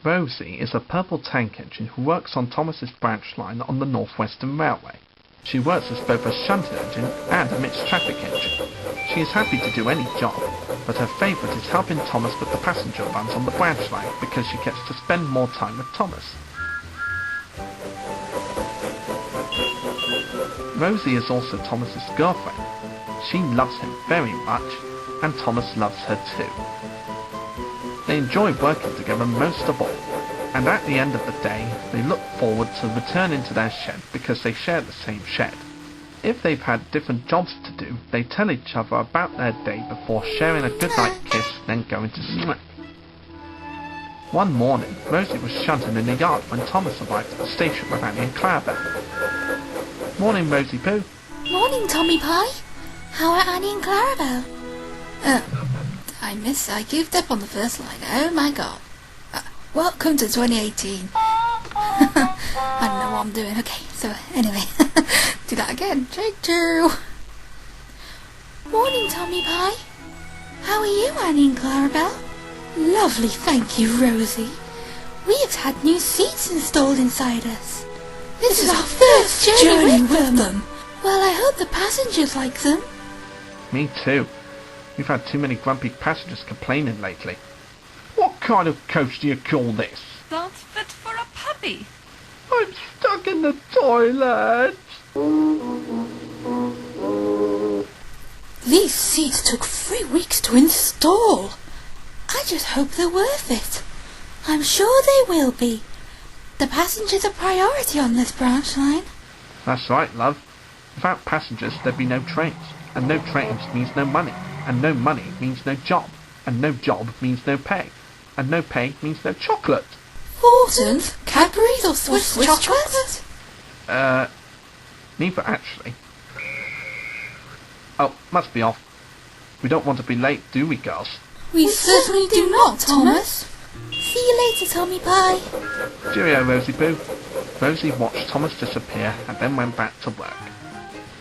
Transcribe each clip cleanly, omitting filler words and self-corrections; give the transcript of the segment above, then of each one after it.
Rosie is a purple tank engine who works on Thomas's branch line on the North Western Railway. She works as both a shunted engine and a mixed traffic engine. She is happy to do any job, but her favourite is helping Thomas with the passenger runs on the branch line because she gets to spend more time with Thomas. Rosie is also Thomas's girlfriend. She loves him very much, and Thomas loves her too. They enjoy working together most of all, and at the end of the day, they look forward to returning to their shed because they share the same shed. If they've had different jobs to do, they tell each other about their day before sharing a goodnight kiss, then going to sleep. One morning, Rosie was shunting in the yard when Thomas arrived at the station with Annie and Clarabelle. Morning, Rosie Poo. Morning, Tommy Pie. How are Annie and Clarabelle? I gave up on the first line. Oh my god. Welcome to 2018. I don't know what I'm doing. Okay, so anyway, do that again. Take two. Morning, Tommy Pie. How are you, Annie and Clarabelle? Lovely, thank you, Rosie. We have had new seats installed inside us. This is our first journey with them. Well, I hope the passengers like them. Me too. We've had too many grumpy passengers complaining lately. What kind of coach do you call this? Not fit for a puppy. I'm stuck in the toilet. These seats took 3 weeks to install. I just hope they're worth it. I'm sure they will be. The passengers are priority on this branch line. That's right, love. Without passengers, there'd be no trains. And no trains means no money. And no money means no job. And no job means no pay. And no pay means no chocolate. Fortons? Cadbury's or Swiss chocolate? Neither actually. Oh, must be off. We don't want to be late, do we, girls? We certainly do not, Thomas. See you later, Tommy Pie. Cheerio, Rosie Poo. Rosie watched Thomas disappear and then went back to work.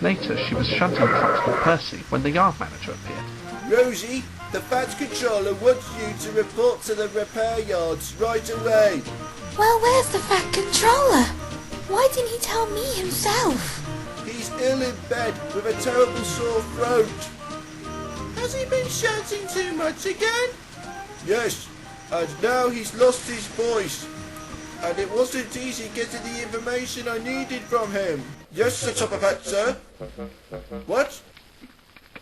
Later, she was shunting trucks with Percy when the yard manager appeared. Rosie, the Fat Controller wants you to report to the repair yards right away. Well, where's the Fat Controller? Why didn't he tell me himself? He's ill in bed with a terrible sore throat. Has he been shouting too much again? Yes, and now he's lost his voice. And it wasn't easy getting the information I needed from him. Yes, Sir Top of Hat, sir. What?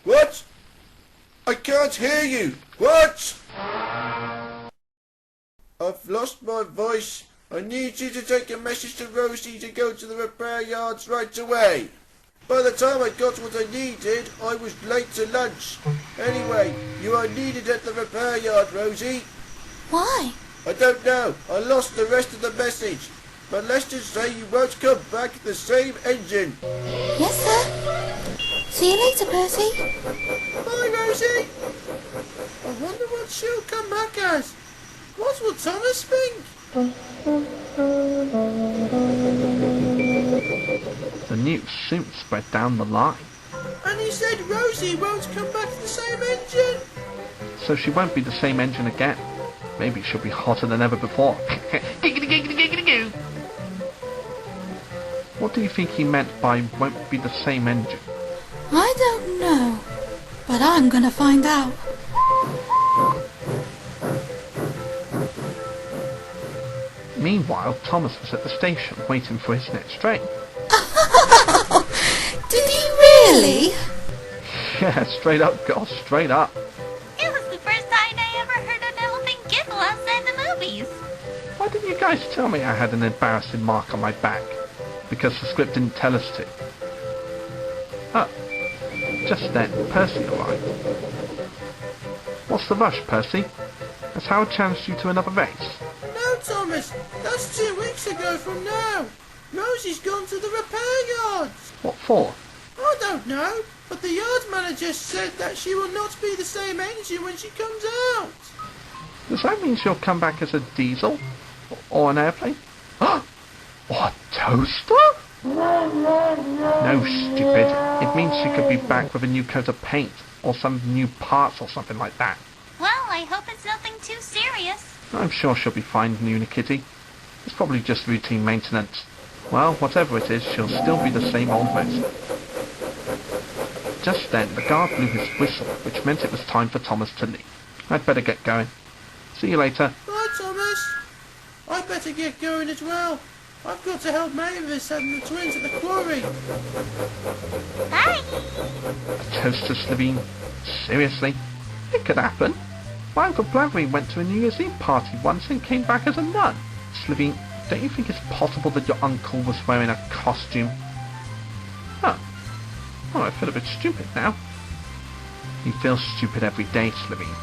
What? I can't hear you. What? I've lost my voice. I need you to take a message to Rosie to go to the repair yards right away. By the time I got what I needed, I was late to lunch. Anyway, you are needed at the repair yard, Rosie. Why? I don't know. I lost the rest of the message. But let's just say you won't come back the same engine. Yes, sir. See you later, Percy. Bye, Rosie. I wonder what she'll come back as. What will Thomas think? The news soon spread down the line. And he said Rosie won't come back to the same engine. So she won't be the same engine again. Maybe she'll be hotter than ever before. What do you think he meant by won't be the same engine? I don't know, but I'm gonna find out. Meanwhile, Thomas was at the station waiting for his next train. Did he really? Yeah, straight up, girl, straight up. It was the first time I ever heard an elephant giggle outside the movies. Why didn't you guys tell me I had an embarrassing mark on my back? Because the script didn't tell us to. Oh, just then, Percy arrived. What's the rush, Percy? Has Howard challenged you to another race? No, Thomas. That's 2 weeks ago from now. Rosie's gone to the repair yards. What for? I don't know, but the yard manager said that she will not be the same engine when she comes out. Does that mean she'll come back as a diesel? Or an airplane? Or a toaster? No, stupid. It means she could be back with a new coat of paint, or some new parts or something like that. Well, I hope it's nothing too serious. I'm sure she'll be fine, Nuna Kitty. It's probably just routine maintenance. Well, whatever it is, she'll still be the same old Rosie. Just then, the guard blew his whistle, which meant it was time for Thomas to leave. I'd better get going. See you later. Bye, Thomas. I'd better get going as well. I've got to help Mavis and the twins at the quarry. Bye. A toast to Slovene? Seriously? It could happen. My Uncle Blavary went to a New Year's Eve party once and came back as a nun. Slovene, don't you think it's possible that your uncle was wearing a costume? Huh. Oh, I feel a bit stupid now. You feel stupid every day, Slovene.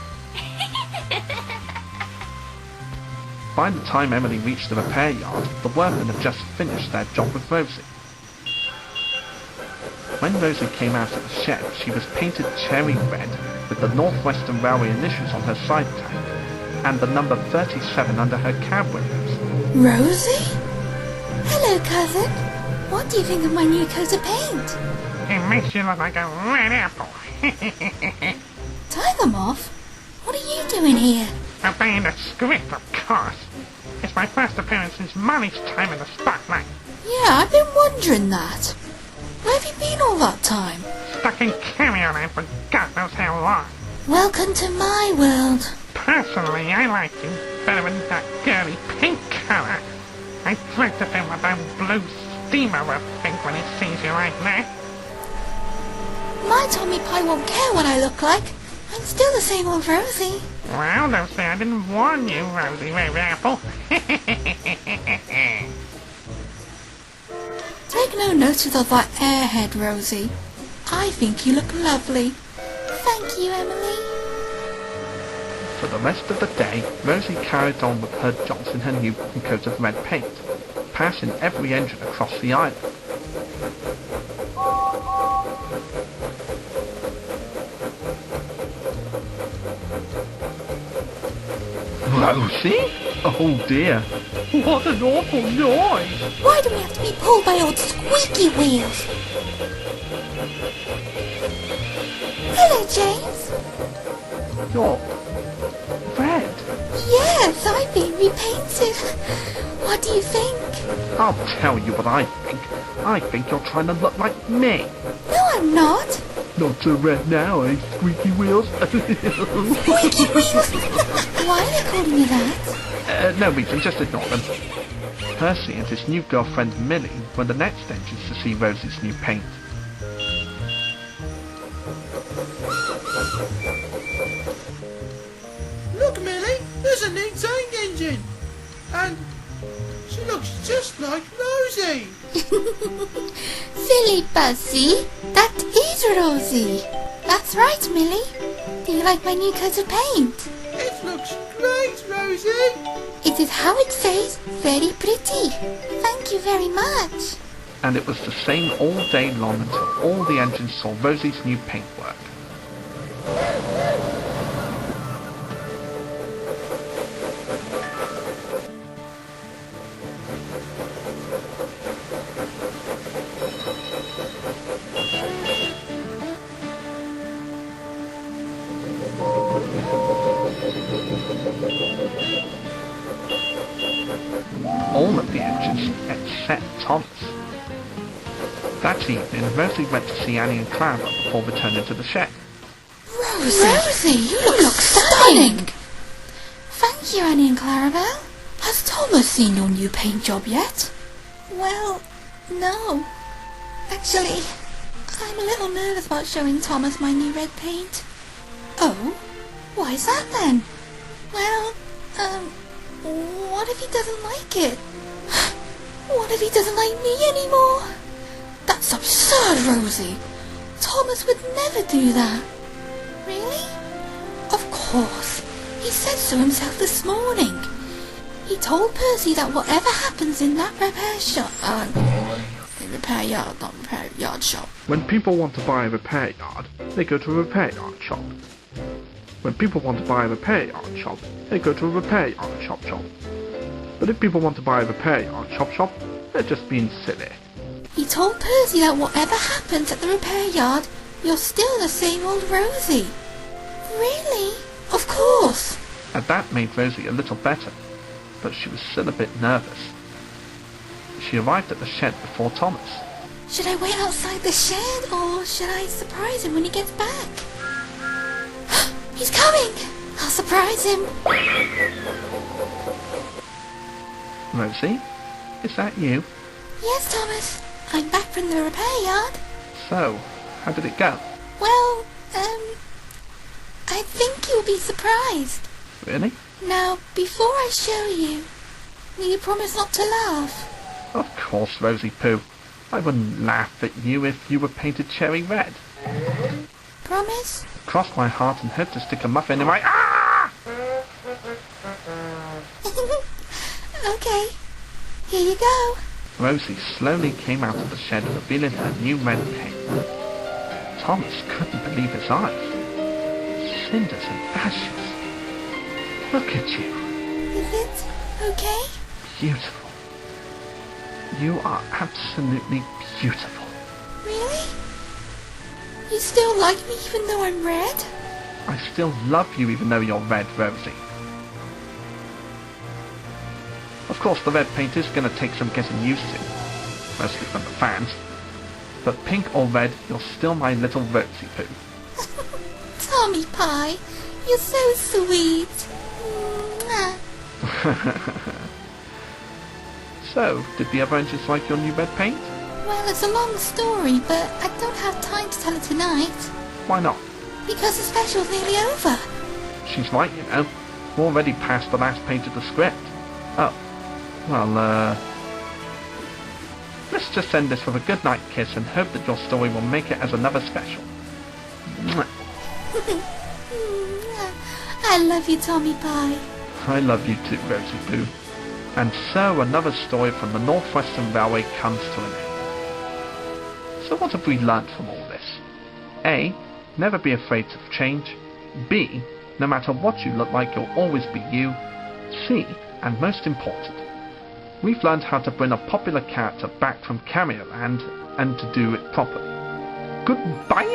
By the time Emily reached the repair yard, the workmen had just finished their job with Rosie. When Rosie came out of the shed, she was painted cherry red with the North Western Railway initials on her side tank and the number 37 under her cab windows. Rosie? Hello, cousin. What do you think of my new coat of paint? It makes you look like a red apple. Tie them off? What are you doing here? Obeying the script, of course. It's my first appearance since Molly's time in the spotlight. Yeah, I've been wondering that. Where have you been all that time? Stuck in carry-on for God knows how long. Welcome to my world. Personally, I like you better than that girly pink color. I'd like to feel what that blue steamer will think when he sees you like that. My Tommy Pie won't care what I look like. I'm still the same old Rosie. Well, don't say I didn't warn you, Rosie Red Apple. Take no notice of that airhead, Rosie. I think you look lovely. Thank you, Emily. For the rest of the day, Rosie carried on with her jobs in her new coat of red paint, passing every engine across the island. Rosie? Oh dear. What an awful noise! Why do we have to be pulled by old squeaky wheels? Hello, James. You're red. Yes, I've been repainted. What do you think? I'll tell you what I think. I think you're trying to look like me. No, I'm not. Not so red now, eh, squeaky wheels? Squeaky wheels? Why are they calling you that? No reason, just ignore them. Percy and his new girlfriend Millie were the next entrance to see Rosie's new paint. Look, Millie, there's a new tank engine. And she looks just like Rosie. Silly Percy. That is Rosie. That's right, Millie. Do you like my new coat of paint? It looks great, Rosie. It is how it says, very pretty. Thank you very much. And it was the same all day long until all the engines saw Rosie's new paintwork. All of the engines except Thomas. That evening, Rosie went to see Annie and Clara before returning to the shed. Rosie, you look stunning. Thank you, Annie and Clarabelle. Has Thomas seen your new paint job yet? Well, no. Actually, I'm a little nervous about showing Thomas my new red paint. Oh? Why is that then? Well, what if he doesn't like it? What if he doesn't like me anymore? That's absurd, Rosie. Thomas would never do that. Really? Of course. He said so himself this morning. He told Percy that whatever happens in that repair shop... repair yard, not repair yard shop. When people want to buy a repair yard, they go to a repair yard shop. When people want to buy a repair yard shop, they go to a repair yard shop. But if people want to buy a repair yard shop, they're just being silly. He told Percy that whatever happens at the repair yard, you're still the same old Rosie. Really? Of course. and that made Rosie a little better, but she was still a bit nervous. She arrived at the shed before Thomas. Should I wait outside the shed, or should I surprise him when he gets back? He's coming! I'll surprise him. Rosie, is that you? Yes, Thomas. I'm back from the repair yard. So, how did it go? Well, I think you'll be surprised. Really? Now, before I show you, will you promise not to laugh? Of course, Rosie Pooh. I wouldn't laugh at you if you were painted cherry red. Promise? Cross my heart and hope to stick a muffin in my... Ah! Okay. Here you go. Rosie slowly came out of the shed, revealing her new red paint. Thomas couldn't believe his eyes. Cinders and ashes. Look at you. Is it okay? Beautiful. You are absolutely beautiful. Really? You still like me even though I'm red? I still love you even though you're red, Rosie. Of course, the red paint is going to take some getting used to, mostly from the fans. But pink or red, you're still my little Rosie Pooh. Tommy Pie, you're so sweet. Mwah. So, did the other engines like your new red paint? Well, it's a long story, but I don't have time to tell it tonight. Why not? Because the special's nearly over. She's right, you know. We're already past the last page of the script. Oh. Well, let's just end this with a goodnight kiss and hope that your story will make it as another special. Mwah. I love you, Tommy Pie. I love you too, Rosie Pooh. And so another story from the North Western Railway comes to an end. So what have we learnt from all this? A. Never be afraid of change. B. No matter what you look like, you'll always be you. C. And most important, we've learned how to bring a popular character back from Cameo Land and to do it properly. Goodbye!